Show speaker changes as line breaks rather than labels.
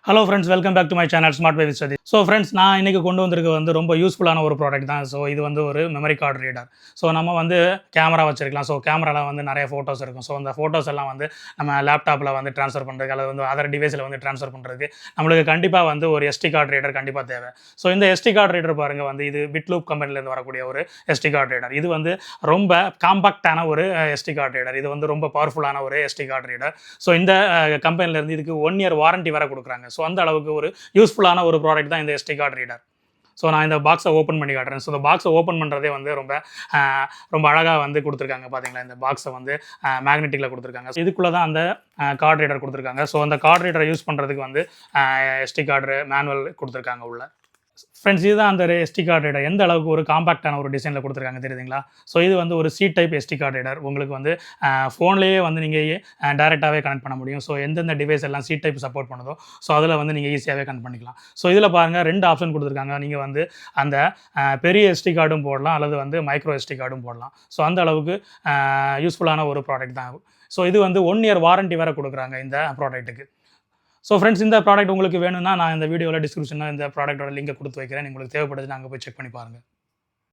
Hello friends, welcome back to my channel Smart Way with Sathish. So friends, நான் இன்றைக்கி கொண்டு வந்திருக்க வந்து ரொம்ப யூஸ்ஃபுல்லான ஒரு ப்ராடக்ட் தான். ஸோ இது வந்து ஒரு மெமரி கார்டு ரீடர். ஸோ நம்ம வந்து கேமரா வச்சிருக்கலாம். ஸோ கேமராவில் வந்து நிறைய ஃபோட்டோஸ் இருக்கும். ஸோ அந்த ஃபோட்டோஸ் எல்லாம் வந்து நம்ம லேப்டாப்பில் வந்து ட்ரான்ஸ்ஃபர் பண்ணுறதுக்கு அல்லது வந்து அதர் டிவைஸில் வந்து ட்ரான்ஸ்ஃபர் பண்ணுறதுக்கு நம்மளுக்கு கண்டிப்பாக வந்து ஒரு எஸ்டி கார்டு ரீடர் கண்டிப்பாக தேவை. ஸோ இந்த எஸ்டி கார்டு ரீடர் பாருங்கள், வந்து இது பிட்லூப் கம்பெனிலேருந்து வரக்கூடிய ஒரு எஸ்டி கார்டு ரீடர். இது வந்து ரொம்ப காம்பாக்டான ஒரு எஸ்டி கார்டு ரீடர். இது வந்து ரொம்ப பவர்ஃபுல்லான ஒரு எஸ்டி கார்டு ரீடர். ஸோ இந்த கம்பெனிலேருந்து இதுக்கு 1 இயர் வாரண்டி வர கொடுக்குறாங்க. ஸோ அந்த அளவுக்கு ஒரு யூஸ்ஃபுல்லான ஒரு ப்ராடக்ட் தான் இந்த எஸ்டி கார்டு ரீடர். ஸோ நான் இந்த பாக்ஸை ஓப்பன் பண்ணி காட்டுறேன். ஸோ இந்த பாக்ஸை ஓப்பன் பண்ணுறதே வந்து ரொம்ப அழகாக வந்து கொடுத்துருக்காங்க. பார்த்தீங்களா, இந்த பாக்ஸை வந்து மேக்னெட்டிக்கில் கொடுத்துருக்காங்க. இதுக்குள்ளே தான் அந்த கார்டு ரீடர் கொடுத்துருக்காங்க. ஸோ அந்த கார்டு ரீடரை யூஸ் பண்ணுறதுக்கு வந்து எஸ்டி கார்டு மேனுவல் கொடுத்துருக்காங்க உள்ள. ஃப்ரெண்ட்ஸ், இதுதான் அந்த எஸ்டி கார்டு ரீடர். எந்த அளவுக்கு ஒரு காம்பாக்டான ஒரு டிசைனில் கொடுத்துருக்காங்க தெரியுதுங்களா? ஸோ இது வந்து ஒரு C type SD card reader. உங்களுக்கு வந்து ஃபோன்லேயே வந்து நீங்கள் டேரெக்டாகவே கனெக்ட் பண்ண முடியும். ஸோ எந்தெந்த டிவைஸ் எல்லாம் சி டைப் சப்போர்ட் பண்ணுதோ ஸோ அதில் வந்து நீங்கள் ஈஸியாகவே கனெக்ட் பண்ணிக்கலாம். ஸோ இதில் பாருங்கள், 2 ஆப்ஷன் கொடுத்துருக்காங்க. நீங்கள் வந்து அந்த பெரிய எஸ்டி கார்டும் போடலாம், அல்லது வந்து மைக்ரோ எஸ்டி கார்டும் போடலாம். ஸோ அந்த அளவுக்கு யூஸ்ஃபுல்லான ஒரு ப்ராடக்ட் தான். ஸோ இது வந்து 1 இயர் வாரண்டி வேறு கொடுக்குறாங்க இந்த ப்ராடக்ட்டுக்கு. ஸோ ஃப்ரெண்ட்ஸ், இந்த ப்ராடக்ட் உங்களுக்கு வேணும்னா நான் இந்த வீடியோவில் டிஸ்கிரிப்ஷனில் இந்த ப்ராடக்ட்டோட லிங்கை கொடுத்து வைக்கிறேன். உங்களுக்கு தேவைப்படுதுன்னா அங்கே போய் செக் பண்ணி பாருங்கள்.